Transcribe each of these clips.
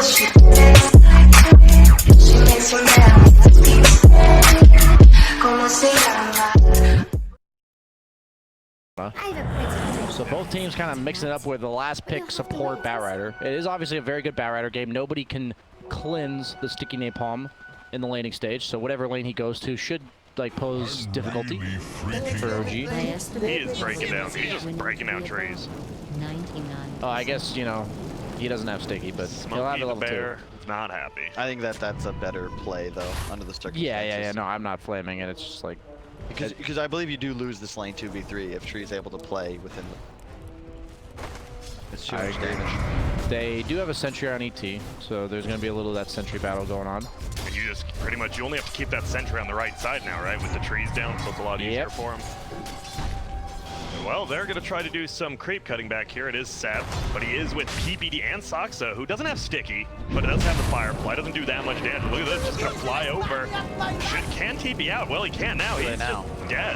So both teams kind of mixing it up with the last pick support Batrider. It is obviously a very good Batrider game. Nobody can cleanse the sticky napalm in the laning stage, so whatever lane he goes to should like pose difficulty for OG. He is breaking down. He's just breaking down trees. I guess, you know, he doesn't have sticky, but he'll have a level 2. Not happy. I think that's a better play though under the circumstances. Yeah. No, I'm not flaming it. It's just like because I believe you do lose this lane 2v3 if Tree is able to play within the. It's too much damage. They do have a sentry on ET, so there's going to be a little of that sentry battle going on. And you just pretty much you only have to keep that sentry on the right side now, right? With the trees down, so it's a lot easier for him. Well, they're going to try to do some creep cutting back here. It is Seth, but he is with PPD and Saksa, who doesn't have sticky, but does have the Firefly. Doesn't do that much damage. Look at this, just going to fly over. Can TP out? Well, he can now. He's dead.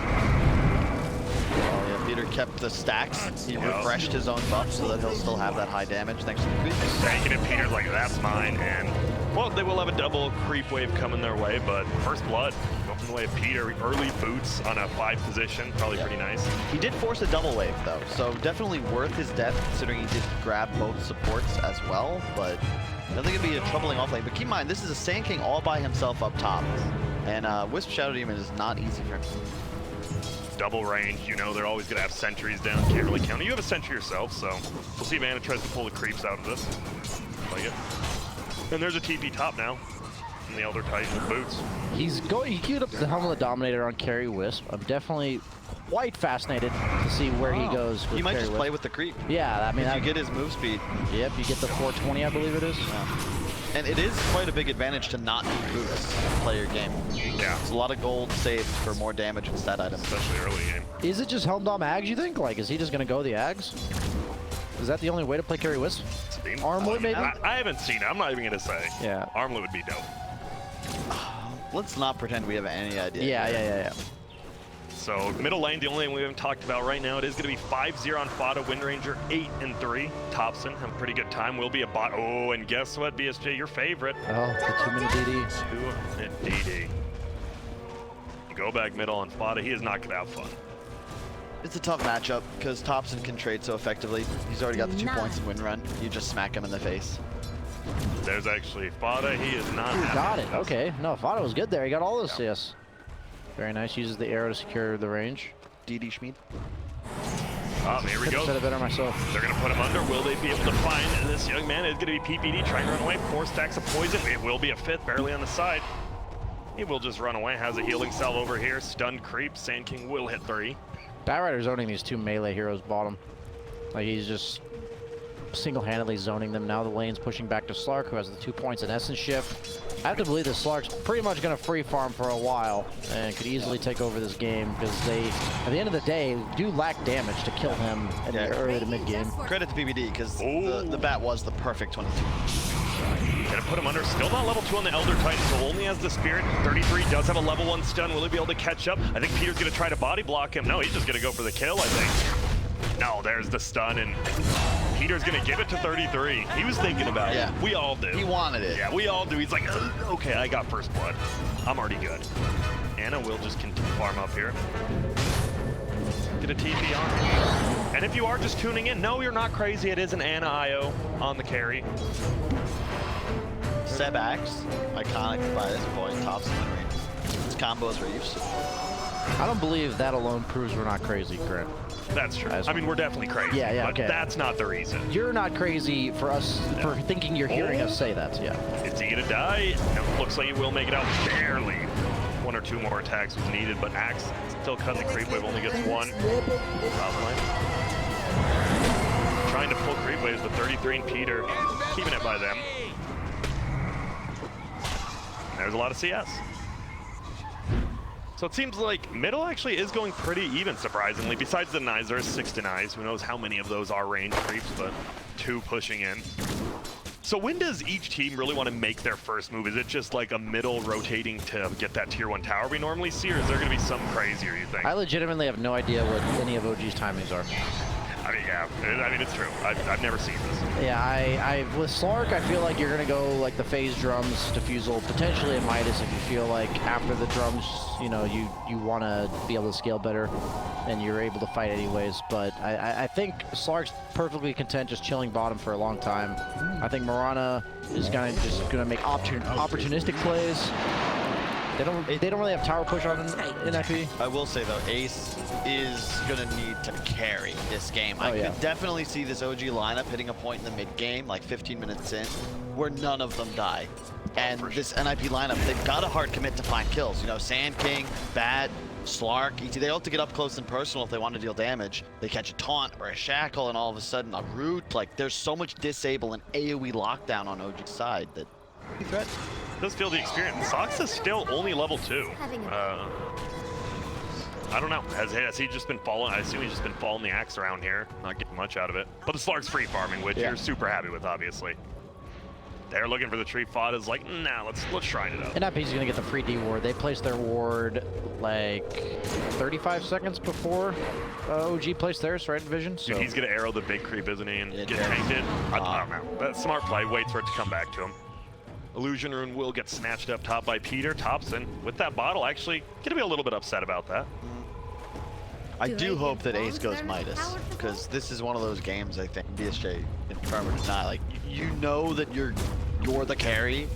Oh, yeah, Peter kept the stacks. He refreshed his own buff so that he'll still have that high damage thanks to the creep. Tanking it, Peter's like, that's mine. And, well, they will have a double creep wave coming their way, but first blood. From the way of Peter, early boots on a 5 position, probably pretty nice. He did force a double wave though, so definitely worth his death considering he did grab both supports as well, but I don't think it'd be a troubling off lane. But keep in mind, this is a Sand King all by himself up top, and Wisp Shadow Demon is not easy for him. Double range, you know they're always going to have sentries down, can't really count. You have a sentry yourself, so we'll see if Anna tries to pull the creeps out of this. Like it. And there's a TP top now. The Elder Titan with boots. He queued up the Helmet of the Dominator on Carry Wisp. I'm definitely quite fascinated to see where he goes with He might Carry just Wisp. play with the creep. Yeah, I mean, you get his move speed. Yep, you get the 420, I believe it is. And it is quite a big advantage to not need boots to play your game. Yeah. It's a lot of gold saved for more damage with stat items. Especially early game. Is it just Helm Dom Ags, you think? Like, is he just going to go the Ags? Is that the only way to play Carry Wisp? Armlet, maybe? I haven't seen it. I'm not even going to say. Yeah. Armlet would be dope. Let's not pretend we have any idea. Yeah. So middle lane, the only thing we haven't talked about right now, it is going to be 5-0 on Fada, Wind Ranger 8-3. Thompson have a pretty good time. Will be a bot. Oh, and guess what, BSJ, your favorite. Oh, the 2-minute DD. 2-minute DD. You go back middle on Fada, he is not going to have fun. It's a tough matchup because Thompson can trade so effectively. He's already got the 2 points in win run. You just smack him in the face. There's actually Fada. He is not. Got it. Okay. No, Fada was good there. He got all those CS. Very nice. Uses the arrow to secure the range. DD Schmied. Oh, here we go. Said it better myself. They're going to put him under. Will they be able to find this young man? It's going to be PPD trying to run away. 4 stacks of poison. It will be a 5th, barely on the side. He will just run away. Has a healing salve over here. Stunned creep. Sand King will hit 3. Batrider's owning these 2 melee heroes bottom. Like, he's just single-handedly zoning them. Now the lane's pushing back to Slark, who has the 2 points in Essence Shift. I have to believe that Slark's pretty much going to free farm for a while and could easily take over this game because they, at the end of the day, do lack damage to kill him in the early to mid game. Credit to PBD because the bat was the perfect 22. Gonna put him under. Still not level 2 on the Elder Titan, so only has the Spirit. 33 does have a level 1 stun. Will he be able to catch up? I think Peter's gonna try to body block him. No, he's just gonna go for the kill, I think. No, there's the stun, and Peter's gonna give it to 33. He was thinking about it. We all do. He wanted it. Yeah, we all do. He's like, okay, I got first blood. I'm already good. Anna will just continue farm up here. Get a TP on. And if you are just tuning in, no, you're not crazy. It is an Anna IO on the carry. Seb Axe, iconic by this point, Thompson win range. His combos we're used to. I don't believe that alone proves we're not crazy, Grant. That's true. I mean, we're definitely crazy. Yeah, but okay. That's not the reason. You're not crazy for us for thinking you're hearing us say that, yeah. Is he gonna die? No, looks like he will make it out barely. 1 or 2 more attacks was needed, but Axe still cutting the creep wave, only gets 1. Probably. Trying to pull creep waves with 33 and Peter, keeping it by them. There's a lot of CS. So it seems like middle actually is going pretty even, surprisingly. Besides the Knives, there's 6 denies. Who knows how many of those are range creeps, but 2 pushing in. So when does each team really want to make their first move? Is it just like a middle rotating to get that tier 1 tower we normally see, or is there going to be some crazier, you think? I legitimately have no idea what any of OG's timings are. I mean, yeah. I mean, it's true. I've never seen this. Yeah, with Slark, I feel like you're gonna go like the phase drums, defusal, potentially a Midas if you feel like after the drums, you know, you want to be able to scale better, and you're able to fight anyways. But I think Slark's perfectly content just chilling bottom for a long time. I think Mirana is just gonna make opportunistic plays. They don't really have tower push on NIP. I will say though, Ace is gonna need to carry this game. I could definitely see this OG lineup hitting a point in the mid game, like 15 minutes in, where none of them die. And this NIP lineup, they've got a hard commit to find kills. You know, Sand King, Bat, Slark, ET, they all have to get up close and personal if they want to deal damage. They catch a taunt or a shackle and all of a sudden a root. Like, there's so much disable and AoE lockdown on OG's side that threat. Does feel the experience. Sox is still only level 2. I don't know. Has he just been falling? I assume he's just been following the axe around here, not getting much out of it. But the Slark's free farming, which you're super happy with, obviously. They're looking for the tree. Fod is like, nah, let's shrine it up. NIP's gonna get the free D ward. They placed their ward like 35 seconds before OG placed theirs, right, Vision? So dude, he's gonna arrow the big creep, isn't he, and get tanked it? I don't know. That's smart play. Waits for it to come back to him. Illusion Rune will get snatched up top by Peter. Thompson, with that bottle, actually gonna be a little bit upset about that. I do hope that Ace goes Midas, because this is one of those games I think BSJ confirm or deny. Like, you know that you're the carry.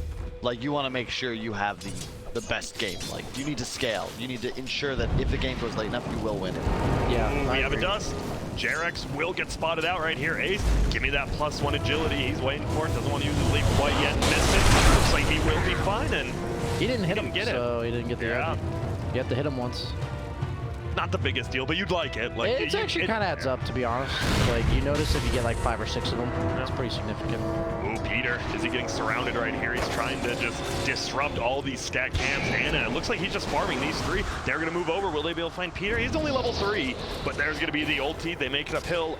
Like, you want to make sure you have the best game. Like, you need to scale. You need to ensure that if the game goes late enough, you will win it. Yeah, we have a dust. Jerex will get spotted out right here. Ace, give me that +1 agility. He's waiting for it. Doesn't want to use his leap quite yet. Missed it. Looks like he will be fine, and he didn't hit him, so he didn't get the yeah. You have to hit him once. Not the biggest deal, but you'd like it. Like, it's actually kind of adds up, to be honest. Like, you notice if you get like 5 or 6 of them, that's pretty significant. Ooh, Peter, is he getting surrounded right here? He's trying to just disrupt all these stack camps, and it looks like he's just farming these 3. They're going to move over. Will they be able to find Peter? He's only level 3, but there's going to be the ulti. They make it uphill,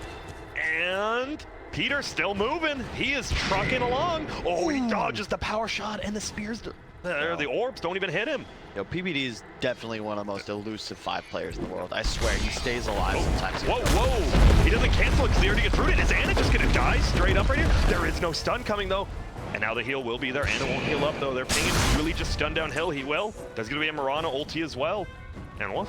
and Peter's still moving. He is trucking along. Oh, he dodges the power shot, and the spears, the orbs don't even hit him. Yo, PBD is definitely one of the most elusive 5 players in the world. I swear, he stays alive sometimes. Whoa! He doesn't cancel it because he already gets rooted. Is Anna just going to die straight up right here? There is no stun coming, though. And now the heal will be there. Anna won't heal up, though. They're pinging. Really just stun downhill. He will. There's going to be a Mirana ulti as well. And what?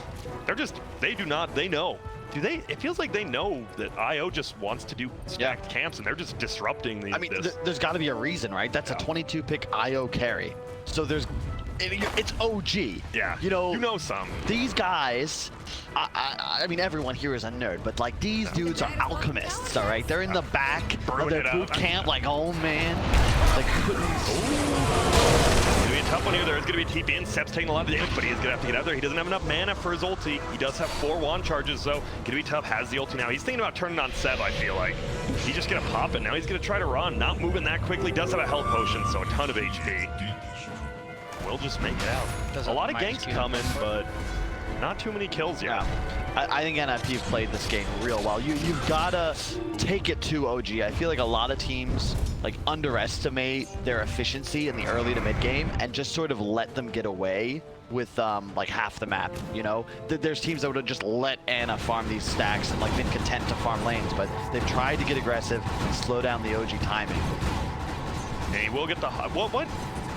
They know. It feels like they know that IO just wants to do stacked camps, and they're just disrupting these. I mean, there's got to be a reason, right? That's a 22-pick IO carry. So it's OG. Yeah, you know some. These guys, I mean, everyone here is a nerd, but like, these dudes are alchemists, all right? They're in the back of their boot camp, like, oh man, like, it's gonna be a tough one here. There's gonna be TP in. Sep's taking a lot of damage, but he's gonna have to get out there. He doesn't have enough mana for his ulti. He does have 4 wand charges, so gonna be tough. Has the ulti now. He's thinking about turning on Seb, I feel like. He's just gonna pop it. Now he's gonna try to run. Not moving that quickly. Does have a health potion, so a ton of HP. Will just make it out. A lot of ganks coming, but not too many kills yet. Yeah. I think NIP played this game real well. You've gotta take it to OG. I feel like a lot of teams like underestimate their efficiency in the early to mid game and just sort of let them get away with like half the map. You know, there's teams that would have just let Anna farm these stacks and like been content to farm lanes, but they've tried to get aggressive and slow down the OG timing. And he will get the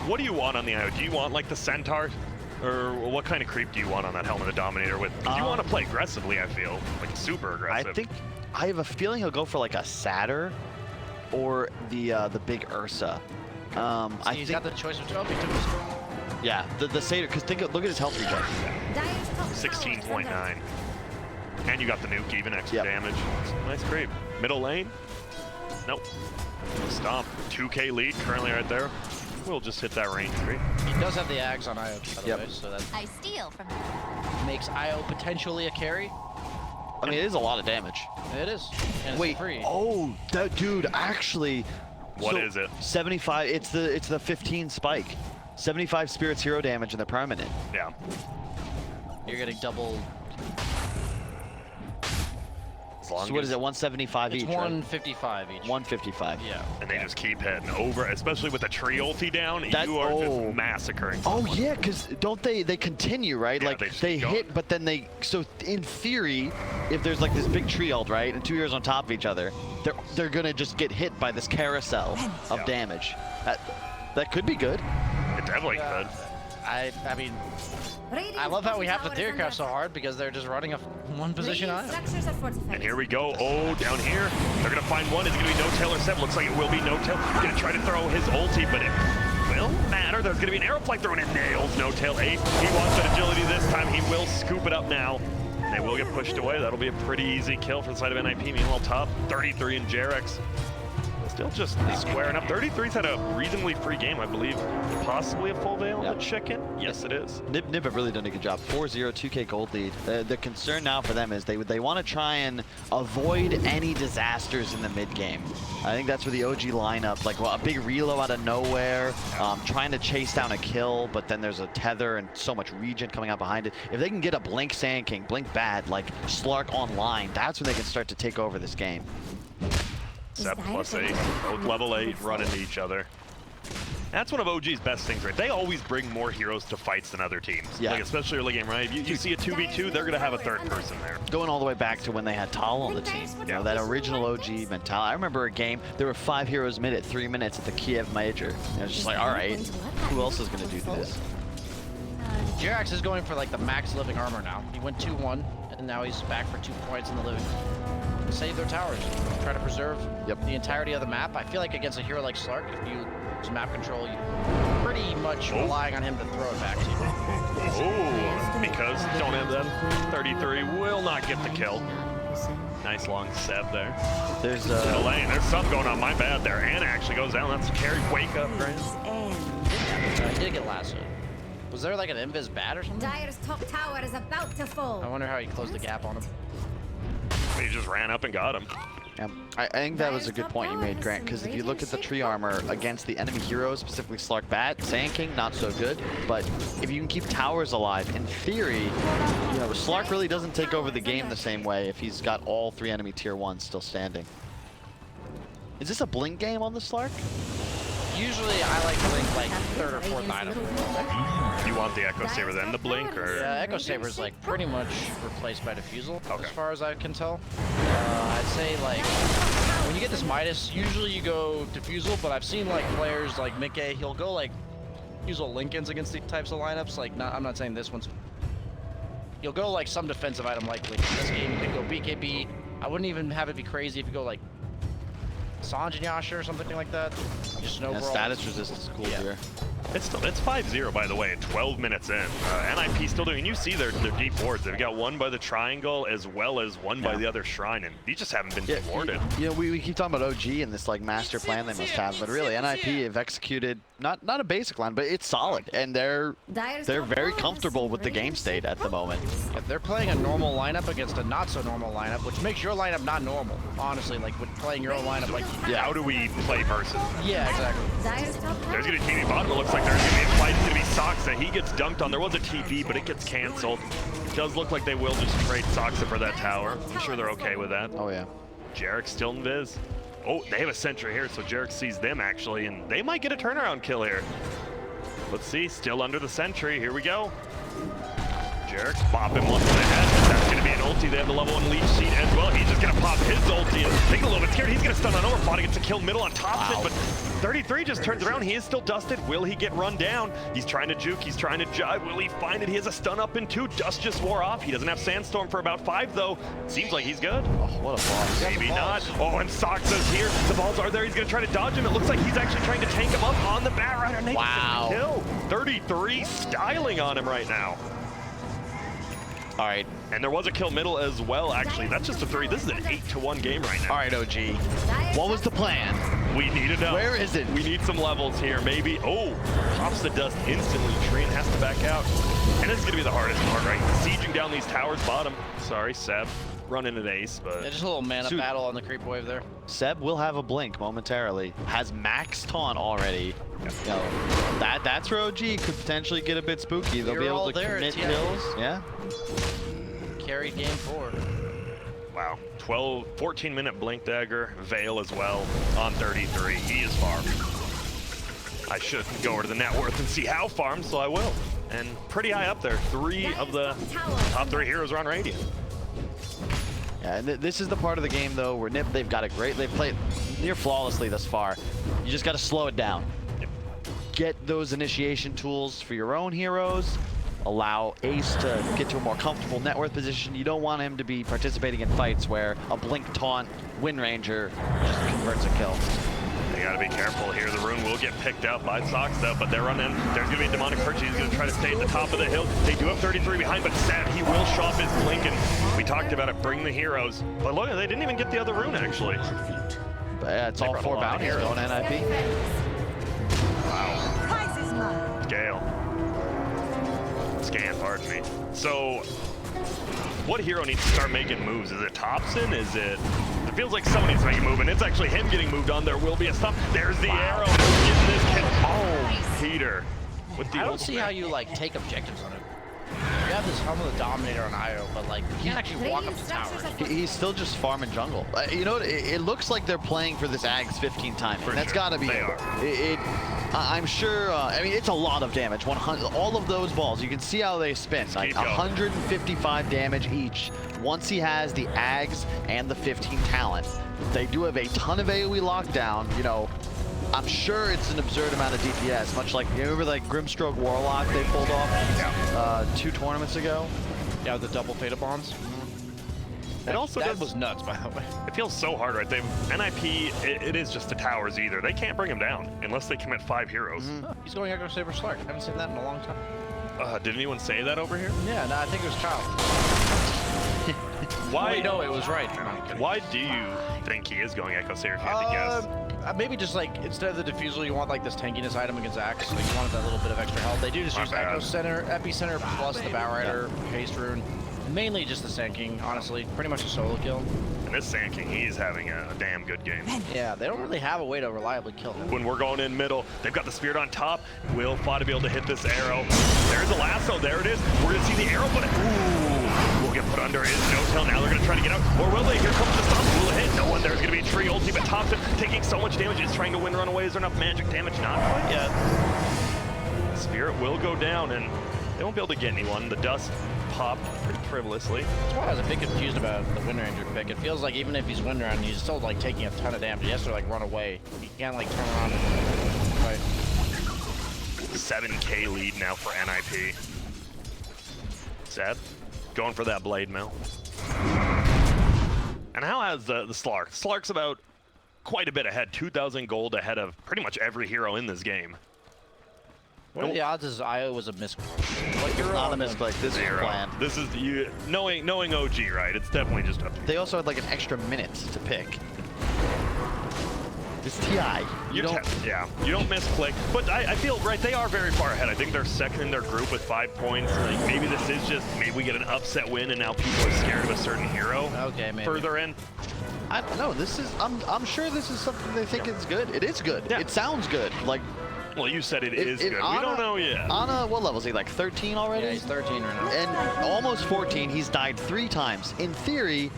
what do you want on the IO? Do you want like the Centaur? Or what kind of creep do you want on that Helmet of Dominator with? Because you want to play aggressively, I feel. Like super aggressive. I have a feeling he'll go for like a Satyr or the big Ursa. So he's got the choice of 12. He took his yeah, the Satyr, because look at his health regen. 16.9. And you got the nuke, even extra damage. Nice creep. Middle lane? Nope. Stomp. 2K lead currently right there. We'll just hit that range creep. He does have the Ags on IO, by the way, so that I steal from makes IO potentially a carry. I mean, it is a lot of damage. It is. And wait, it's free. Oh, that dude, actually. What is it? 75. It's the 15 spike. 75 spirits hero damage and the permanent. Yeah. You're getting double. As long So what as- is it, 175 It's each, right? 155 each. 155. Yeah. And they just keep heading over, especially with the tree ulti down. You are just massacring Oh someone. yeah, because don't they continue, right? Yeah, like they just they keep hit, going. but then they, so in theory, if there's like this big tree ult, right, and 2 heroes on top of each other, they're gonna just get hit by this carousel of damage. That could be good. It definitely could. I mean, I love how we have to theorycraft so hard because they're just running a one position item. And here we go. Oh, down here. They're going to find one. Is it going to be No-Tail or Seb? Looks like it will be No-Tail. He's going to try to throw his ulti, but it will matter. There's going to be an arrow flight thrown in. Nails No-Tail 8. He wants that agility this time. He will scoop it up now. They will get pushed away. That'll be a pretty easy kill for the side of NIP. Meanwhile, top 33 in Jarex. Still just squaring up. 33's had a reasonably free game, I believe. Possibly a full veil on the chicken. Yes, it is. Nib have really done a good job. 4-0, 2K gold lead. The concern now for them is they want to try and avoid any disasters in the mid game. I think that's where the OG lineup, like a big reload out of nowhere, trying to chase down a kill, but then there's a tether and so much regen coming out behind it. If they can get a Blink Sand King, Blink Bat, like Slark online, that's when they can start to take over this game. Seb +8, both level 8, run into each other. That's one of OG's best things, right? They always bring more heroes to fights than other teams. Yeah. Like, especially early game, right? You see a 2v2, they're going to have a third person there. Going all the way back to when they had Tal on the team. You know, that original OG mentality. I remember a game, there were 5 heroes mid at 3 minutes at the Kiev Major. And it was just like, all right, who else is going to do this? Jirax is going for like the max living armor now. He went 2-1, and now he's back for 2 points in the living. Save their towers. Try to preserve the entirety of the map. I feel like against a hero like Slark, if you use map control, you're pretty much relying on him to throw it back to you. Oh, because don't have that. 33 will not get the kill. Nice long Seb there. There's the lane. There's something going on. My bad there. Anna actually goes down. That's a carry. Wake up, right? He did get lassoed. Was there like an invis bat or something? Dire's top tower is about to fall. I wonder how he closed the gap on him. He just ran up and got him. Yeah, I think that was a good point you made, Grant, because if you look at the tree armor against the enemy heroes, specifically Slark Bat, Sand King, not so good, but if you can keep towers alive, in theory, you know, Slark really doesn't take over the game the same way if he's got all 3 enemy tier 1s still standing. Is this a blink game on the Slark? Usually I like to blink like 3rd or 4th item. You want the Echo Saber then to blink, or? Yeah, Echo Saber's like pretty much replaced by Diffusal, as far as I can tell. I'd say like, when you get this Midas, usually you go Diffusal, but I've seen like players like Mickey, he'll go like Diffusal Lincolns against these types of lineups. Like, I'm not saying this one's... You'll go like some defensive item likely. In this game you could go BKB. I wouldn't even have it be crazy if you go like Sanj and Yasha or something like that. Just an overall... Status resist is cool here. It's 5-0, by the way, 12 minutes in. NIP still doing, and you see their deep wards. They've got one by the triangle as well as one by the other shrine, and these just haven't been warded. You know, we keep talking about OG and this like master plan they must have, but really NIP have executed not a basic line, but it's solid, and they're very comfortable with the game state at the moment. If they're playing a normal lineup against a not so normal lineup, which makes your lineup not normal, honestly, like with playing your own lineup, like how do we play versus? Yeah, exactly. There's gonna be TP bottom. It looks like there's gonna be a fight. It's gonna be Soxa. He gets dunked on. There was a TP, but it gets canceled. It does look like they will just trade Soxa for that tower. I'm sure they're okay with that. Oh yeah. Jarek still in Viz. Oh, they have a sentry here, so Jarek sees them actually, and they might get a turnaround kill here. Let's see, still under the sentry. Here we go. Jarek pop him once in the head. That's going to be an ulti. They have the level 1 leech seat as well. He's just going to pop his ulti and he's a little bit scared. He's going to stun on Overplot. He gets a kill middle on top of it, but 33 just turns around. He is still dusted. Will he get run down? He's trying to juke. He's trying to jive. Will he find it? He has a stun up in 2. Dust just wore off. He doesn't have Sandstorm for about 5 though. Seems like he's good. Oh, what a boss. Maybe not. Oh, and Soxa's here. The balls are there. He's going to try to dodge him. It looks like he's actually trying to tank him up on the Bat Rider. And they get the kill. 33 styling on him right now. All right. And there was a kill middle as well, actually. That's just a 3. This is an 8-1 game right now. All right, OG. What was the plan? We need to know. Where is it? We need some levels here, maybe. Oh, pops the dust instantly. Treen has to back out. And this is going to be the hardest part, right? Sieging down these towers bottom. Sorry, Seb. Running an ace, but... Yeah, just a little mana battle on the creep wave there. Seb will have a blink momentarily. Has max taunt already. You know, that's where OG could potentially get a bit spooky. They'll be able to commit kills. Yeah. Carried game 4. Wow. 14-minute Blink Dagger, Veil as well on 33. He is farmed. I should go over to the net worth and see how farmed, so I will. And pretty high up there. 3 of the top 3 heroes are on Radiant. Yeah, and this is the part of the game though where NiP, they've got it great. They've played near flawlessly thus far. You just got to slow it down. Get those initiation tools for your own heroes. Allow Ace to get to a more comfortable net worth position. You don't want him to be participating in fights where a Blink Taunt Wind Ranger just converts a kill. They gotta be careful here. The rune will get picked up by Sox though, but they're running. There's gonna be a Demonic Perch. He's gonna try to stay at the top of the hill. They do have 33 behind, but Seb, he will show up his Blink, and we talked about it, bring the heroes. But look, they didn't even get the other rune actually. But yeah, it's all 4 bounties going NIP. Wow. Gale. Scan, pardon me. So, what hero needs to start making moves? Is it Thompson? Is it... It feels like someone needs to make a move, and it's actually him getting moved on. There will be a stop. There's the arrow. Getting this kill. Oh, Peter. With the I don't see how you like take objectives on it. You have this Helm of the Dominator on IO, but like you can't actually walk up the tower. He's still just farming jungle. You know what? It looks like they're playing for this Ags 15 timing. That's got to be it. I'm sure. I mean, it's a lot of damage. 100. All of those balls. You can see how they spin. Like 155 damage each. Once he has the Ags and the 15 talent, they do have a ton of AoE lockdown. You know. I'm sure it's an absurd amount of DPS, much like, you remember like Grimstroke Warlock they pulled off 2 tournaments ago? Yeah, the double Fata Bombs. It also that was nuts, by the way. It feels so hard, right? NIP, it is just the towers either. They can't bring him down unless they commit 5 heroes. He's going Echo Saber Slark. I haven't seen that in a long time. Did anyone say that over here? Yeah, no, I think it was Kyle. Why? No, it was right. Why do you think he is going Echo Saber if you had to guess? Maybe just like, instead of the Diffusal, you want like this tankiness item against Axe. Like you wanted that little bit of extra health. They do just use Echo Center, Epicenter, plus the Bow Rider, Haste Rune. Mainly just the Sand King, honestly. Pretty much a solo kill. And this Sand King, he's having a damn good game. Yeah, they don't really have a way to reliably kill him. When we're going in middle, they've got the Spirit on top. Will Fada be able to hit this arrow? There's a lasso, there it is. We're gonna see the arrow, but will get put under. Is no tell. Now they're gonna try to get out. Or will they? Here comes the stop. Will it hit? No one. There's gonna be a tree ulti, but Thompson taking so much damage. Is trying to win runaways. Is there enough magic damage? Not quite yet. Spirit will go down, and they won't be able to get anyone. The dust popped pretty frivolously. That's why I was a bit confused about the Wind Ranger pick. It feels like even if he's Wind Ranger, he's still like taking a ton of damage. He has to like run away. He can't like turn around and fight. 7K lead now for NIP. Seb, going for that blade mill. And how has the Slark? Slark's about quite a bit ahead, 2,000 gold ahead of pretty much every hero in this game. What are the odds is IO was a misclick? Like you're on a misclick. This is planned. This is you knowing OG, right? It's definitely just up. They also had like an extra minute to pick. It's TI. You don't misclick. But I feel right. They are very far ahead. I think they're second in their group with 5 points. Like maybe this is just we get an upset win and now people are scared of a certain hero. Okay, maybe. Further in. I don't know. This is. I'm sure this is something they think is good. It is good. Yeah. It sounds good. Like. Well, you said it is good. We don't know yet. Anna, what level is he? Like 13 already? Yeah, he's 13 right now. And almost 14. He's died 3 times. In theory,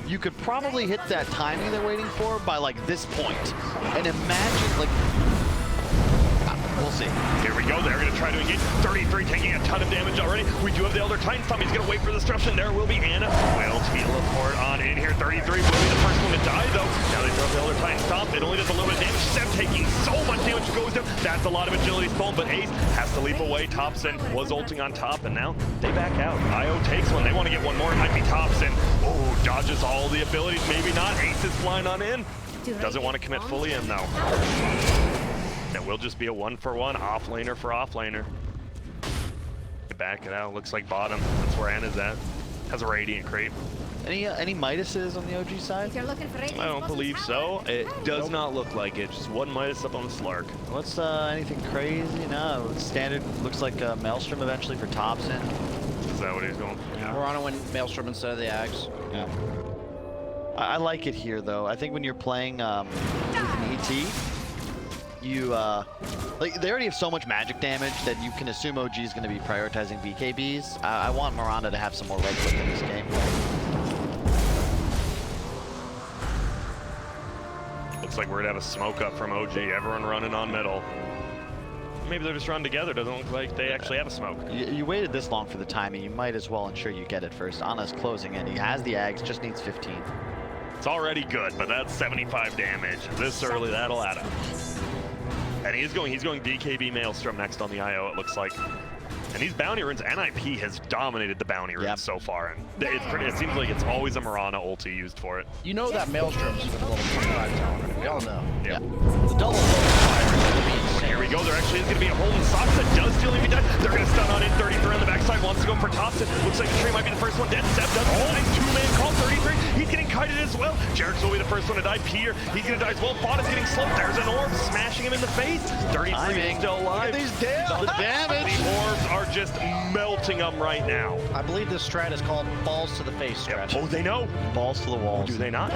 you could probably hit that timing they're waiting for by like this point. And imagine like. We'll see. Here we go. They're going to try to engage. 33 taking a ton of damage already. We do have the Elder Titan stop. He's going to wait for the disruption. There will be Anna. Will teleport on in here. 33 will be the first one to die, though. Now they throw the Elder Titan stop. It only does a little bit of damage. Seb taking so much damage goes down. That's a lot of agility stolen, but Ace has to leap away. Thompson was ulting on top, and now they back out. IO takes one. They want to get one more. It might be Thompson. Oh, dodges all the abilities. Maybe not. Ace is flying on in. Doesn't want to commit fully in, though. That will just be a 1-for-1 off laner for off laner. Back it out. Looks like bottom. That's where Anna's at. Has a Radiant creep. Any Midases on the OG side? If you're looking for I don't believe so. It does not look like it. Just one Midas up on the Slark. What's anything crazy? No, standard. Looks like Maelstrom eventually for Thompson. Is that what he's going for? Yeah. We're on to win Maelstrom instead of the Axe. Yeah. I like it here though. I think when you're playing with an ET, you like they already have so much magic damage that you can assume OG is going to be prioritizing BKBs. I want Miranda to have some more red clip in this game. looks like we're gonna have a smoke up from OG. Everyone running on middle. Maybe they're just running together. Doesn't look like they actually have a smoke. You waited this long for the timing. You might as well ensure you get it first. Ana's closing in. He has the Ags, just needs 15. It's already good, but that's 75 damage. This early, that'll add up. And he's going DKB Maelstrom next on the IO, it looks like. And these bounty runes, NIP has dominated the bounty runes so far, and it seems like it's always a Mirana ulti used for it. You know that Maelstrom's for the level 25 talent. We all know. Yeah. The double fire is going to be insane. Here we go. There actually is going to be a hold in Sox that does steal him. They're going to stun on in 33 on the backside. Wants to go for Thompson. Looks like the tree might be the first one dead. Step does. Oh, nice two-man call. 33. He's getting kited as well. Jarek's will be the first one to die. Peter, he's going to die as well. Bot is getting slowed. There's an orb smashing him in the face. 33 is still alive. These the damage. The orbs are just melting him right now. I believe this strat is called balls to the face strat. Oh, they know. Balls to the walls. Do they not?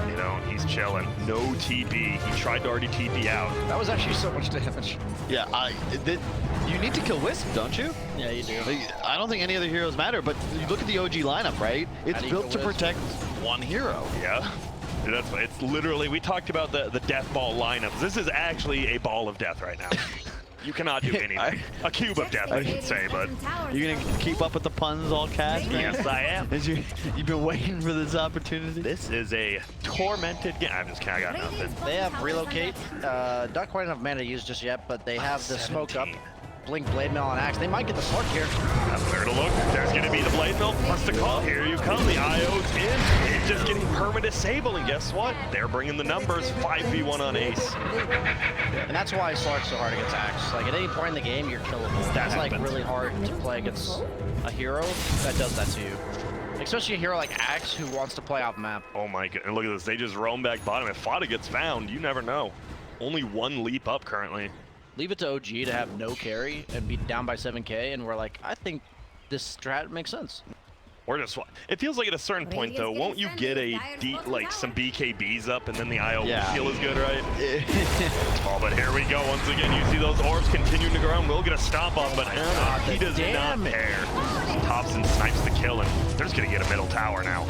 You know, he's chilling. No TP. He tried to already TP out. That was actually so much damage. Yeah, you need to kill Wisp, don't you? Yeah, you do. I don't think any other heroes matter, but you look at the OG lineup, right? It's built to protect one hero. Yeah. It's literally, we talked about the death ball lineups. This is actually a ball of death right now. You cannot do anything. A cube of death, I should say, but... You gonna keep up with the puns all cast? Yes, I am. You've been waiting for this opportunity? This is a tormented game. I got nothing. They have relocate. Not quite enough mana to use just yet, but they have the smoke up. Blink, Blade Mail, and Axe. They might get the Slark here. That's where to look. There's going to be the Blade Mail plus the call. Here you come. The IO's in. It's just getting perma disabled, and guess what? They're bringing the numbers. 5v1 on Ace. And that's why Slark's so hard against Axe. Like, at any point in the game, you're killable. That's like really hard to play against a hero that does that to you. Especially a hero like Axe who wants to play off map. Oh my god. And look at this. They just roam back bottom. If Fada gets found, you never know. Only one leap up currently. Leave it to OG to have no carry and be down by 7k, and we're like, I think this strat makes sense. We're just, it feels like at a certain point though, won't you get like some BKBs up and then the IO will feel as good, right? Oh, but here we go once again. You see those orbs continuing to go around. We'll get a stomp on, but he does not care. Thompson snipes the kill, and they're just gonna get a middle tower now.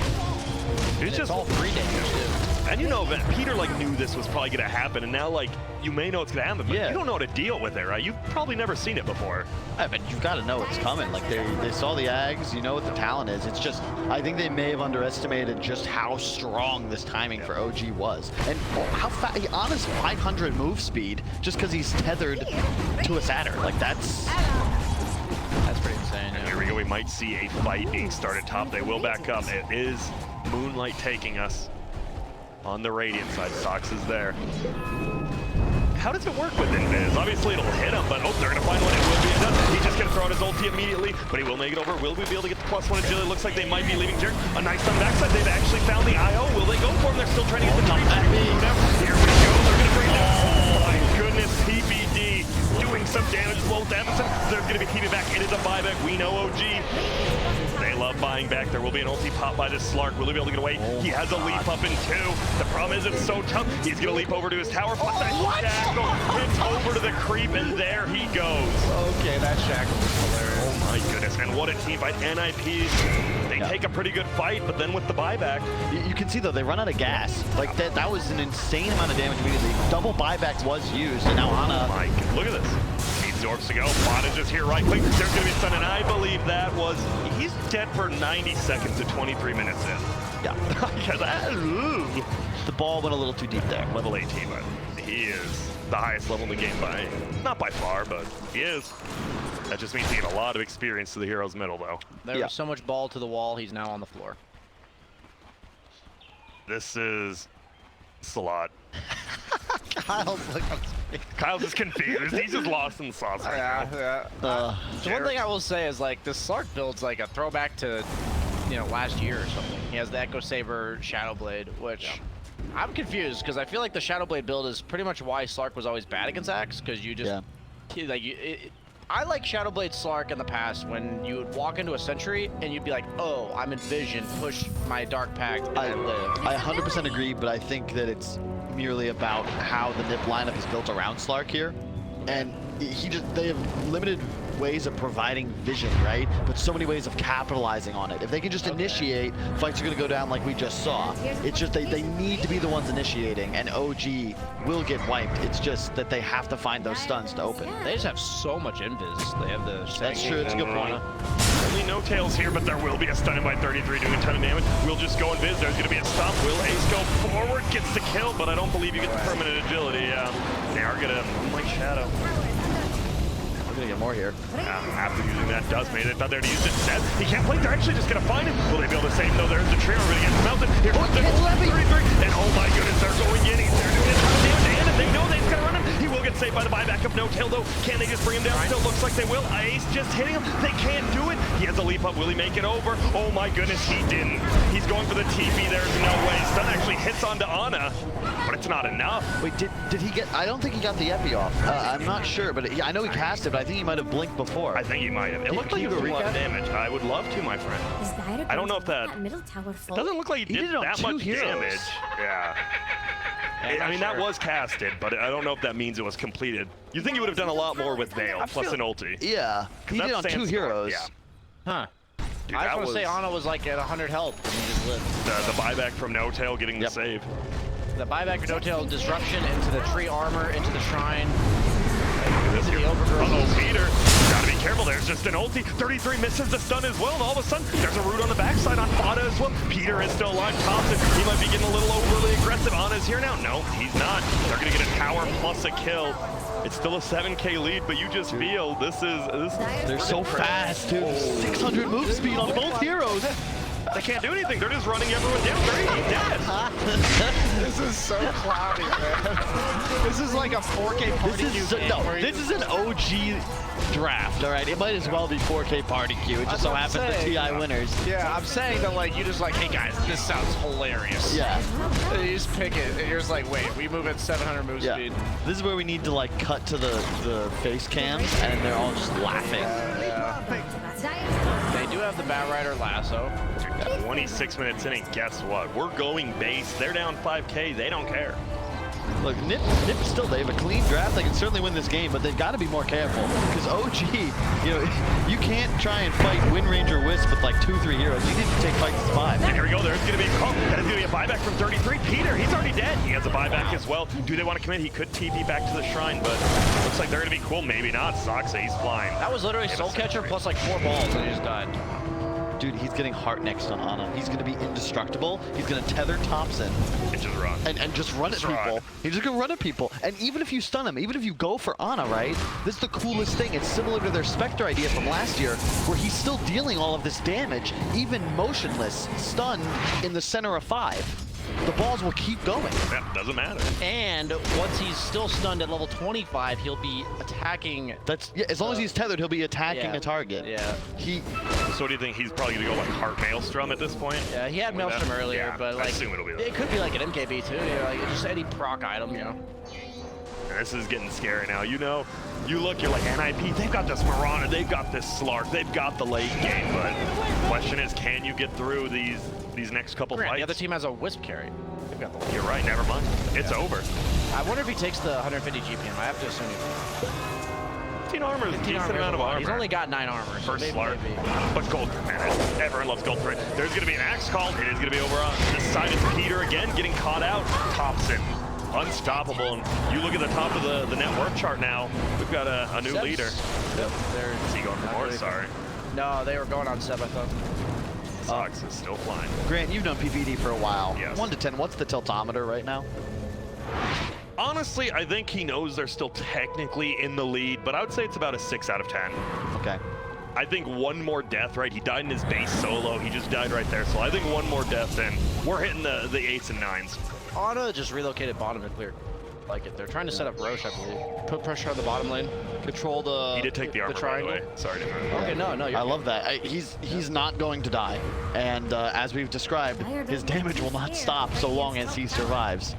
It's just all 3 damage too. And you know, Peter like knew this was probably gonna happen, and now like you may know it's gonna happen, but you don't know how to deal with it, right? You've probably never seen it before. Yeah, but you've got to know it's coming. Like they saw the Ags, you know what the talent is. It's just, I think they may have underestimated just how strong this timing for OG was, and how fast. Ana's 500 move speed just because he's tethered to a Satyr. Like that's pretty insane. Yeah. Here we go. We might see a fight being started top. They will back up. It is Moonlight taking us. On the Radiant side, Sox is there. How does it work with Invis? Obviously it'll hit him, but they're gonna find one. It will be enough. He's just gonna throw out his ulti immediately, but he will make it over. Will we be able to get the +1 agility? It looks like they might be leaving Jarek. A nice on backside. They've actually found the IO. Will they go for him? They're still trying to get the top. Here we go. They're gonna bring down. Oh my goodness, PPD doing some damage as well with Emerson. They're gonna be keeping back. It is a buyback. We know OG. They love buying back. There will be an ulti pop by this Slark. Will he be able to get away? He has a leap up in 2. The problem is it's so tough. He's going to leap over to his tower. Shackle hits over to the creep, and there he goes. Okay, that Shackle was hilarious. Oh my goodness. And what a team fight. NIP, they take a pretty good fight, but then with the buyback. You can see though, they run out of gas. Like that was an insane amount of damage immediately. Double buyback was used, and now Ana. Oh my God. Look at this. Orbs to go. Bot is just here right quick. There's going to be stun, and I believe that was, he's dead for 90 seconds to 23 minutes in. Yeah. The ball went a little too deep there. Level 18, but he is the highest level in the game by, not by far, but he is. That just means he had a lot of experience to the hero's middle, though. There was so much ball to the wall, he's now on the floor. This is a lot. Kyle's just confused. He's just lost in the sauce right now. So one thing I will say is like this Slark build's like a throwback to, last year or something. He has the Echo Saber Shadow Blade, which I'm confused because I feel like the Shadow Blade build is pretty much why Slark was always bad against Axe, because you just I like Shadow Blade Slark in the past when you would walk into a sentry and you'd be like, oh, I'm in vision, push my Dark Pact, and I live. I 100% agree, but I think that it's merely about how the NIP lineup is built around Slark here. And they have limited ways of providing vision, right? But so many ways of capitalizing on it. If they can just initiate, fights are gonna go down like we just saw. It's just they need to be the ones initiating, and OG will get wiped. It's just that they have to find those stuns to open. They just have so much invis. They have the... That's true, it's a good point. Only no tails here, but there will be a stun by 33 doing a ton of damage. We'll just go invis. There's gonna be a stop. Will Ace go forward? Gets the kill, but I don't believe you get the permanent agility. They are gonna Moonlight Shadow. We're gonna get more here. After using that dust, maybe they thought they would use it instead. He can't play. They're actually just gonna find him. Will they be able to save him? No, there's the tree. We're gonna get the mountain. Here comes the 33, and oh my goodness, they're going in. They're doing a ton of damage, and if they know they've got to run him, he will get saved by the buyback of No Tail though. Can they just bring him down? Still looks like they will. Ace just hitting him. They can't do it. He has a leap up. Will he make it over? Oh my goodness, he didn't. He's going for the TP. There's no way. Stun actually hits onto Ana, but it's not enough. Wait, did he get? I don't think he got the epi off. I'm not sure, but I know he cast it, but I think he might have blinked before. I think he might have. It looked like he was doing a lot of damage. I would love to, my friend. I don't know if that... middle tower full. It doesn't look like he did that much damage. Yeah. I mean, that was casted, but I don't know if that means it was completed. You think he would have done a lot more with Veil, plus an ulti. Yeah, he did on 2 heroes. Yeah. Huh. Dude, I was gonna say Ana was like at 100 health and he just lived. The buyback from No Tail getting the save. The buyback of No Tail disruption into the tree armor, into the shrine. Into the overgrowth. Uh-oh, Peter. Gotta be careful. There's just an ulti. 33 misses the stun as well, and all of a sudden, there's a root on the backside on Fada as well. Peter is still alive. Thompson, he might be getting a little overly aggressive. Ana's here now. No, he's not. They're gonna get a tower plus a kill. It's still a 7K lead, but you just feel this is They're so fast, dude. 600 move speed on both heroes. They can't do anything. They're just running everyone down. They're dead. This is so cloudy, man. This is like a 4K party queue. This is an OG draft, all right? It might as well be 4K party queue. It just so happens the TI winners. Yeah, I'm saying that like you just like, hey guys, this sounds hilarious. Yeah. And you just pick it, and you're just like, wait, we move at 700 move speed. This is where we need to like cut to the face cams, and they're all just laughing. They do have the Batrider lasso. 26 minutes in, and guess what? We're going base. They're down 5K. They don't care. Look, Nip still, they have a clean draft. They can certainly win this game, but they've got to be more careful. Because OG, you know, you can't try and fight Wind Ranger Wisp with like 2-3 heroes. You need to take fights as 5. And here we go. There's going to be a call. That is going to be a buyback from 33. Peter, he's already dead. He has a buyback as well. Do they want to commit? He could TP back to the shrine, but looks like they're going to be cool. Maybe not. Soxa, he's flying. That was literally Soul Catcher plus like 4 balls and he just died. Dude, he's getting heart next on Ana. He's going to be indestructible. He's going to tether Thompson. And just run. And just run at people. He's just going to run at people. And even if you stun him, even if you go for Ana, right? This is the coolest thing. It's similar to their Spectre idea from last year, where he's still dealing all of this damage, even motionless, stunned in the center of 5. The balls will keep going. Yeah, doesn't matter. And once he's still stunned at level 25, he'll be attacking. That's as long as he's tethered, he'll be attacking a target. Yeah. So what do you think? He's probably gonna go like Heart Maelstrom at this point? Yeah, he had Maelstrom earlier, but like I assume it'll be that. It could be like an MKB too. You know, like just any proc item, you know. This is getting scary now. You know, you look, you're like NIP. They've got this Marauder. They've got this Slark. They've got the late game. But the question is, can you get through these next couple fights? The other team has a Wisp carry. They've got the You're right. Never mind. It's over. I wonder if he takes the 150 GPM. I have to assume he will. 15 armor is a decent amount of armor. He's only got 9 armor. So First Slark. But Gold, man, everyone loves Gold Thread. There's going to be an axe call. It is going to be over on this side. It's Peter again getting caught out. Thompson, unstoppable. And you look at the top of the net worth chart now. We've got a new leader. Yep, Is he going for more? Sorry. No, they were going on Seb, I thought. Sox is still flying. Grant, you've done PPD for a while. Yes. 1 to 10, what's the tiltometer right now? Honestly, I think he knows they're still technically in the lead, but I would say it's about a 6 out of 10. Okay. I think one more death, right? He died in his base solo. He just died right there. So I think one more death, and we're hitting the 8s and 9s. Ana just relocated bottom and clear. Like it. They're trying to set up Roche, I believe. Put pressure on the bottom lane. Control the. He did take the armor, by the way. Sorry to interrupt. Okay, no, I love that. He's not going to die, and as we've described, his damage will not stop so long as he survives.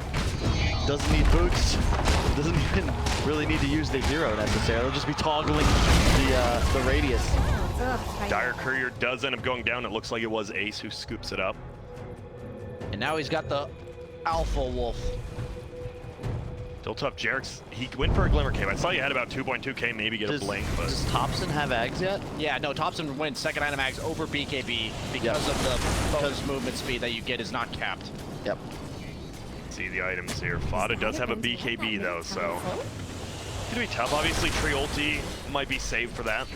Doesn't need boots. Doesn't even really need to use the hero necessarily. He'll just be toggling the radius. Dire Courier does end up going down. It looks like it was Ace who scoops it up. And now he's got the Alpha Wolf. Still tough. Jarek's, he went for a Glimmer Cave. I saw you had about 2.2k, maybe get a blink, but... Does Thompson have Ags yet? Yeah, no, Thompson wins second item mags over BKB because of the bonus movement speed that you get is not capped. Yep. See the items here. Fada does have a BKB though, so... It's gonna be tough. Obviously, Tree ulti might be saved for that.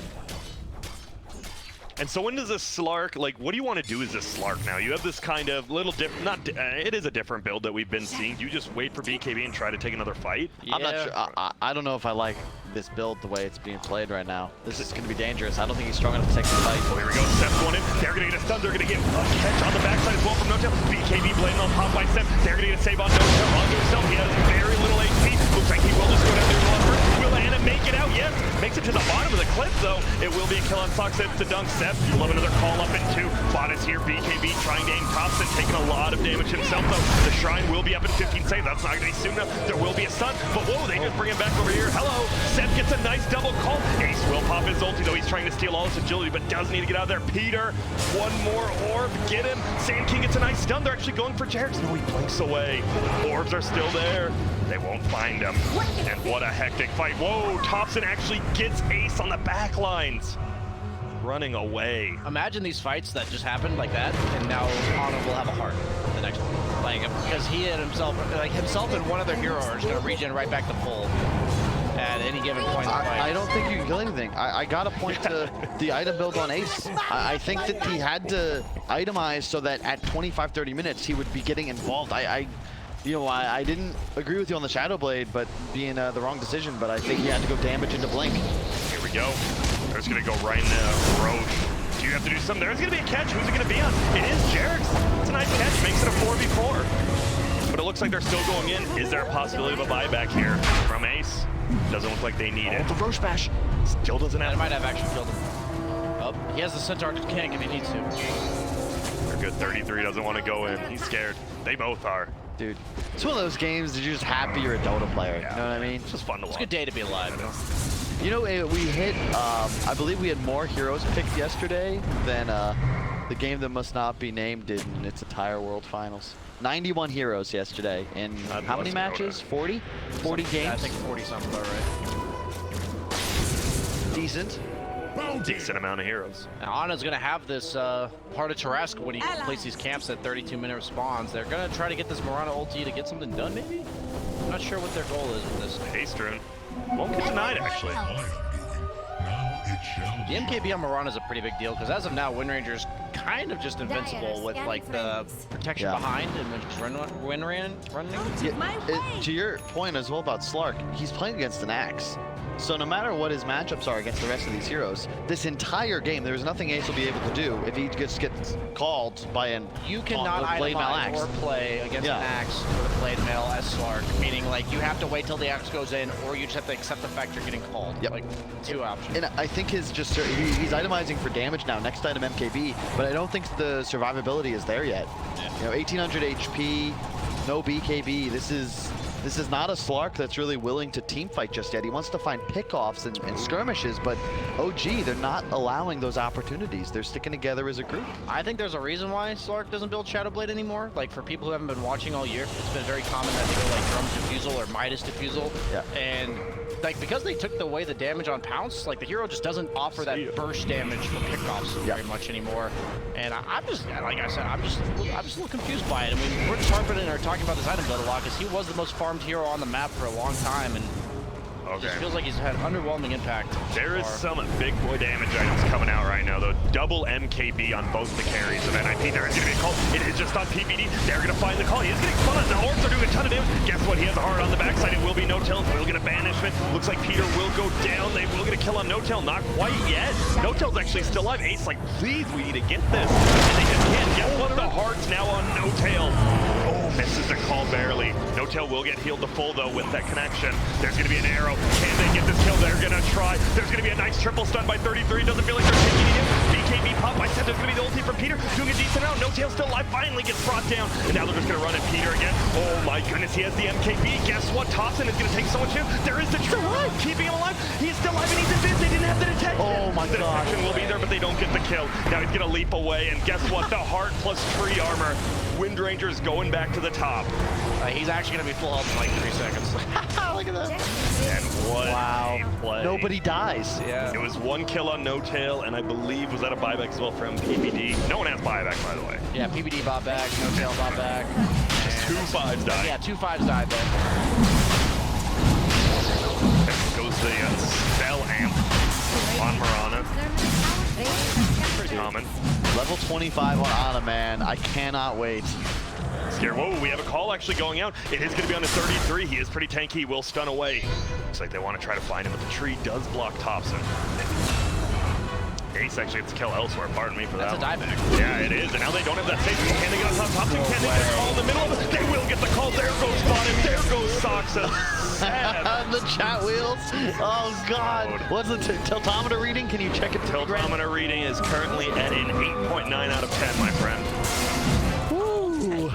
And so when does this Slark, like, what do you want to do as this Slark now? You have this kind of little different, it is a different build that we've been seeing. Do you just wait for BKB and try to take another fight? Yeah. I'm not sure. I don't know if I like this build the way it's being played right now. This is going to be dangerous. I don't think he's strong enough to take the fight. Oh, here we go. Steph's going in. They're going to get a stun. They're going to get a catch on the backside as well from No-Tail. BKB blamed on pop by Steph. They're going to get a save on No-Tail onto himself. He has very little HP. Looks like he will just go down there one first. Will Anna make it out? Yes. Makes it to the bottom of the cliff, though. It will be a kill on Sox to dunk Steph. You'll have another call up in two. Bottas here. BKB trying to aim Thompson, taking a lot of damage himself, though. The Shrine will be up in 15 save. That's not going to be soon enough. There will be a stun, but whoa, they just bring him back over here. Hello. Seth gets a nice double call. Ace will pop his ulti, though he's trying to steal all his agility, but does need to get out of there. Peter, one more orb, get him. Sand King gets a nice stun. They're actually going for Jarek's. No, he blinks away. Orbs are still there. They won't find him. And what a hectic fight. Whoa, Thompson actually gets Ace on the back lines. Running away. Imagine these fights that just happened like that, and now Honor will have a heart in the next one. Like, because he and himself, and one other hero are just going to regen right back to full at any given point in the fight. I don't think you can kill anything. I got to point to the item build on Ace. I think that he had to itemize so that at 25-30 minutes he would be getting involved. I didn't agree with you on the Shadow Blade, but being the wrong decision, but I think he had to go damage into Blink. Here we go. There's going to go right into Roche. Do you have to do something? There's going to be a catch. Who's it going to be on? It is Jarek's. It's a nice catch. Makes it a 4v4. But it looks like they're still going in. Is there a possibility of a buyback here from Ace? Doesn't look like they need it. The Roche Bash. Still doesn't have It might have actually killed him. Oh, he has the Centaur King if he needs to. They're good. 33 doesn't want to go in. He's scared. They both are. Dude, it's one of those games that you're just happy you're a Dota player. Yeah. You know what I mean? It's just fun to watch. It's a good day to be alive. You know, we hit, I believe we had more heroes picked yesterday than the game that must not be named did in its entire World Finals. 91 heroes yesterday in how many matches? 40? 40 games? Yeah, I think 40 something about right. Decent. Decent amount of heroes. Now, Anna's going to have this part of Tarrasque when he completes these camps at 32-minute spawns. They're going to try to get this Mirana ulti to get something done, maybe? I'm not sure what their goal is with this. Haste rune. Won't get denied, actually. The MKB on Mirana is a pretty big deal, because as of now, Wind Ranger's kind of just invincible with, like, the protection behind and then just running. Yeah, to your point as well about Slark, he's playing against an Axe. So no matter what his matchups are against the rest of these heroes, this entire game, there's nothing Ace will be able to do if he just gets called by an You cannot itemize or play against an Axe with a Blade Mail as Slark, meaning like you have to wait till the Axe goes in, or you just have to accept the fact you're getting called. Yep. Like, two options. And I think he's itemizing for damage now, next item MKB, but I don't think the survivability is there yet. Yeah. You know, 1800 HP, no BKB, this is not a Slark that's really willing to team fight just yet. He wants to find pickoffs and skirmishes, but OG, they're not allowing those opportunities. They're sticking together as a group. I think there's a reason why Slark doesn't build Shadow Blade anymore. Like, for people who haven't been watching all year, it's been very common that they go like Drum Diffusal or Midas Diffusal. Yeah. And like, because they took away the damage on Pounce, like the hero just doesn't offer that burst damage for pickoffs very much anymore. And I'm just, like I said, I'm just a little confused by it. I mean, we're just harping and are talking about this item build a lot because he was the most farmed hero on the map for a long time, and it just feels like he's had underwhelming impact. There is some big boy damage items coming out right now, though. Double MKB on both the carries of NIP. There is going to be a call. It is just on PBD. They're going to find the call. He is getting spun. The orbs are doing a ton of damage. Guess what? He has a heart on the backside. It will be No-Tail. We'll get a banishment. Looks like Peter will go down. They will get a kill on No-Tail. Not quite yet. No-Tail's actually still alive. Ace like, please, we need to get this. And they just can't. Guess what? The heart's now on No-Tail. Oh, misses the call barely. No-Tail will get healed to full, though, with that connection. There's going to be an arrow. Can they get this kill? They're going to try. There's going to be a nice triple stun by 33. Doesn't feel like they're taking it in. BKB pop by Seth. There's going to be the ulti from Peter. Doing a decent amount. No-Tail still alive. Finally gets brought down. And now they're just going to run at Peter again. Oh, my goodness. He has the MKB. Guess what? Thompson is going to take so much hit. There is the true life. Keeping him alive. He's still alive and he's invis. They didn't have the detection. Oh, my God. The detection will be there, but they don't get the kill. Now he's going to leap away. And guess what? The heart plus tree armor. Wind Ranger's going back to the top. He's actually going to be full health in like 3 seconds. Look at that. And what a play. Nobody dies. It was 1 kill on No Tail, and I believe, was that a buyback as well from PBD? No one has buyback, by the way. Yeah, PBD bought back, No Tail bought back. Just 2 5s died. Yeah, 2 5s died there. There goes the spell amp on Mirana. Pretty common. Level 25 on Ana, man. I cannot wait. Scare. Whoa, we have a call actually going out. It is going to be on a 33. He is pretty tanky. He will stun away. Looks like they want to try to find him, but the tree does block Thompson. Ace actually gets to kill elsewhere. Pardon me for that. That's a dieback. Yeah, it is. And now they don't have that safe. Can they get on top? Thompson, can they get a call in the middle? They will get the call. There goes Bottom. There goes Soxa. The chat wheels. Oh, God. What's the tiltometer reading? Can you check it? Tiltometer reading is currently at an 8.9 out of 10, my friend. Woo.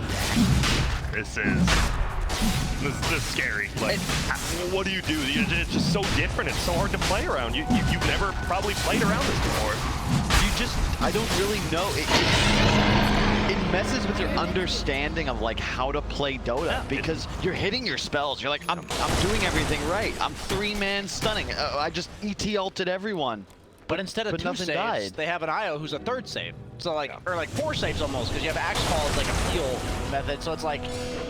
This is scary. Like, what do you do? It's just so different. It's so hard to play around. You've never probably played around this before. I don't really know. It messes with your understanding of like how to play Dota because you're hitting your spells. You're like, I'm doing everything right. I'm 3-man stunning. I just ET ulted everyone. But instead of 2 saves, died. they have an IO who's a 3rd save. So like, or like 4 saves almost, because you have Axe Fall as like a heal method. So it's like,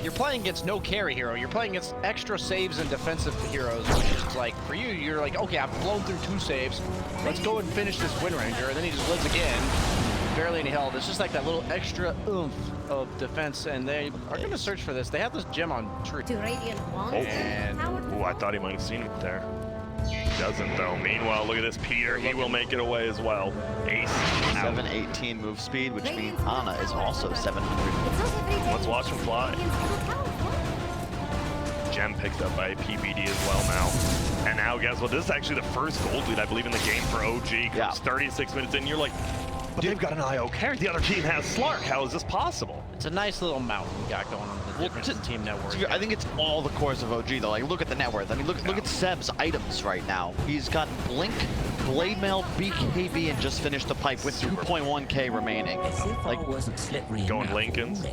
you're playing against no carry hero. You're playing against extra saves and defensive heroes, which is like, for you, you're like, okay, I've blown through 2 saves. Let's go and finish this Wind Ranger. And then he just lives again. Barely any health. It's just like that little extra oomph of defense, and they are going to search for this. They have this gem on tree. To Radiant Wand. And, ooh, I thought he might have seen him there. Doesn't though. Meanwhile, look at this Peter. He will make it away as well. Ace. 718 move speed, which means Ana is also 700. Let's watch him fly. Gem picked up by PBD as well now. And now, guess what? This is actually the first gold lead, I believe, in the game for OG. Comes 36 minutes in. You're like, but they've got an IO carry. The other team has Slark. How is this possible? It's a nice little mount we got going on with the difference in team net worth. I think it's all the cores of OG though. Like, look at the net worth. I mean, look at Seb's items right now. He's got Blink, Blade Mail, BKB, and just finished the pipe with 2.1k remaining. Like, going Lincolns.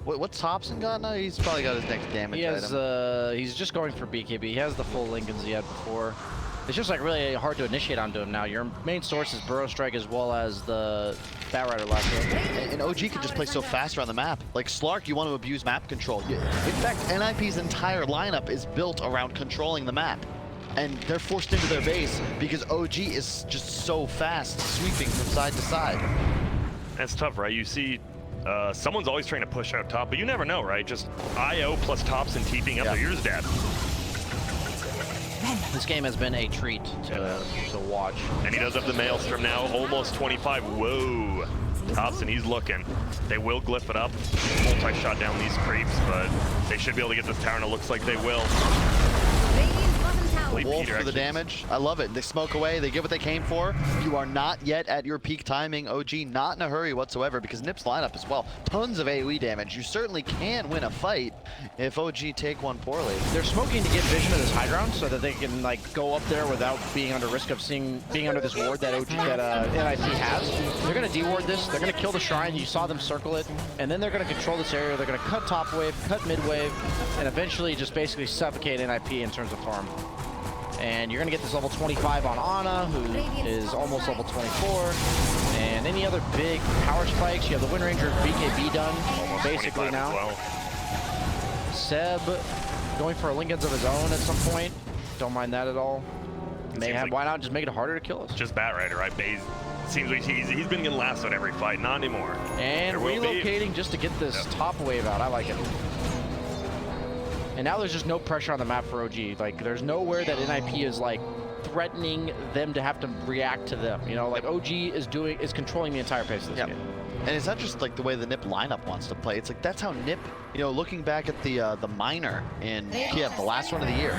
What's Thompson got now? He's probably got his next damage item. He's just going for BKB. He has the full Lincolns he had before. It's just like really hard to initiate onto him now. Your main source is Burrow Strike as well as the Batrider last year. And OG can just play so fast around the map. Like Slark, you want to abuse map control. In fact, NIP's entire lineup is built around controlling the map. And they're forced into their base because OG is just so fast, sweeping from side to side. That's tough, right? You see someone's always trying to push out top, but you never know, right? Just IO plus Thompson TPing up there, you're just dead. This game has been a treat to watch. And he does have the Maelstrom now, almost 25. Whoa. Thompson, he's looking. They will glyph it up, multi-shot down these creeps, but they should be able to get this tower, and it looks like they will. Wolf for the damage. I love it. They smoke away. They get what they came for. You are not yet at your peak timing, OG. Not in a hurry whatsoever because Nip's lineup as well. Tons of AoE damage. You certainly can win a fight if OG take one poorly. They're smoking to get vision of this high ground so that they can like go up there without being under risk of being under this ward that NIP has. They're going to deward this. They're going to kill the shrine. You saw them circle it, and then they're going to control this area. They're going to cut top wave, cut mid wave, and eventually just basically suffocate NIP in terms of farm. And you're going to get this level 25 on Ana, who is almost level 24. And any other big power spikes, you have the Wind Ranger BKB done, basically now. Well. Seb going for a Lincolns of his own at some point. Don't mind that at all. Mayhem, why not just make it harder to kill us? Just Batrider, right? Seems like he's been getting lassoed every fight, not anymore. And relocating just to get this top wave out. I like it. And now there's just no pressure on the map for OG. Like, there's nowhere that NIP is, like, threatening them to have to react to them. You know, like, OG is controlling the entire pace of this game. And it's not just, like, the way the NIP lineup wants to play. It's like, that's how NIP, you know, looking back at the minor in Kiev, the last one of the year,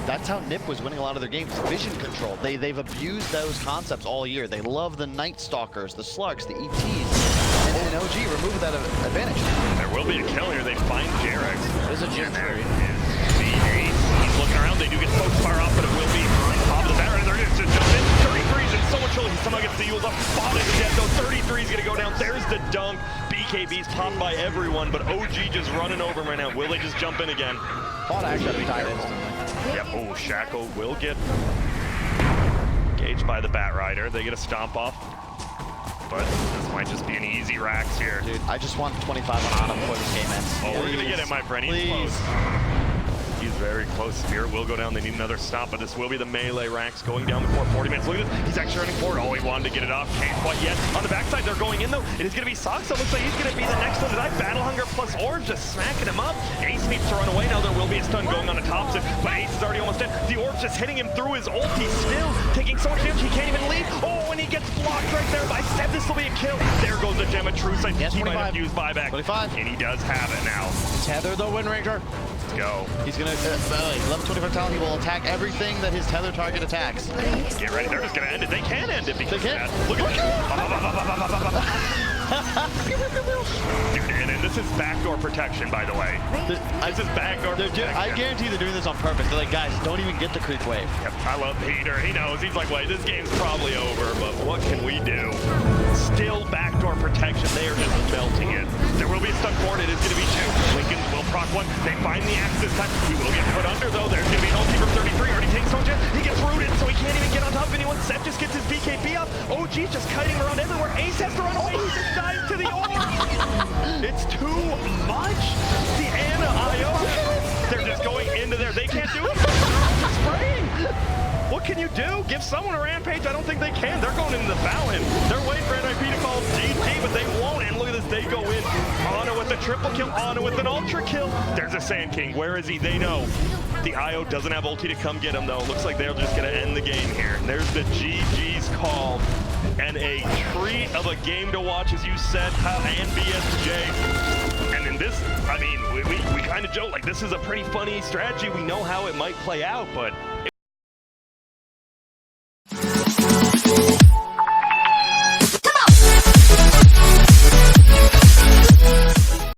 that's how NIP was winning a lot of their games. Vision control. They've abused those concepts all year. They love the Night Stalkers, the Slugs, the ETs. And OG removed that advantage. There will be a kill here. They find Jarex. There's a gem tree. He's looking around. They do get focus fire off, but it will be top of the Batrider. They're going to jump in. 33s and so much chill. He somehow gets the Yules up. Bottom is dead, though. 33 is going to go down. There's the dunk. BKBs popped by everyone, but OG just running over him right now. Will they just jump in again? Thought actually had to be tied instantly. Yep. Oh, Shackle will get engaged by the Bat Rider. They get a stomp off. But this might just be an easy racks here. Dude, I just want 25 on Ana before this game ends. Oh, we're gonna get it, my friend. He's Please. close. He's very close. Spirit will go down. They need another stop, but this will be the melee racks going down before 40 minutes. Look at this. He's actually running forward. Oh, he wanted to get it off. Can't quite yet. On the backside, they're going in, though. It is going to be Soxa. Looks like he's going to be the next one to die. Battle Hunger plus Orange just smacking him up. Ace needs to run away. Now there will be a stun going on the top, but Ace is already almost dead. The Orb's just hitting him through his ult. He's still taking so much damage he can't even leave. Oh, and he gets blocked right there. But I said this will be a kill. There goes the gem of Truce. Yes, He might 25. have used buyback. 25. And he does have it now. Tether the Wind Ranger. Let's go. He's gonna, level 25 talent, he will attack everything that his tether target attacks. Get ready. They're just going to end it. They can end it because They of can. that. Look at that. Dude, and this is backdoor protection, by the way. This is backdoor protection. I guarantee they're doing this on purpose. They're like, guys, don't even get the creep wave. Yep, I love Peter. He knows. He's like, wait, this game's probably over, but what can we do? Still backdoor protection. They are just melting it. There will be a stun forward. It is going to be 2. Lincoln will proc 1. They find the axe this time. He will get put under, though. There's going to be an ulti from 33. Already takes Soja. He gets rooted, so he can't even get on top of anyone. Seth just gets his BKB up. OG's just kiting around everywhere. Ace has to run away. He just dives to the orb. It's too much. The Ana IO. They're just going into there. They can't do it. They're just spraying. What can you do? Give someone a rampage? I don't think they can. They're going into the Fallon. They're waiting for NIP to call GG, but they won't. And look at this. They go in. Ana with a triple kill. Ana with an ultra kill. There's a Sand King. Where is he? They know. The IO doesn't have ulti to come get him, though. Looks like they're just going to end the game here. And there's the GG's call. And a treat of a game to watch, as you said, and BSJ. And in this, I mean, we kind of joke, like, this is a pretty funny strategy. We know how it might play out, but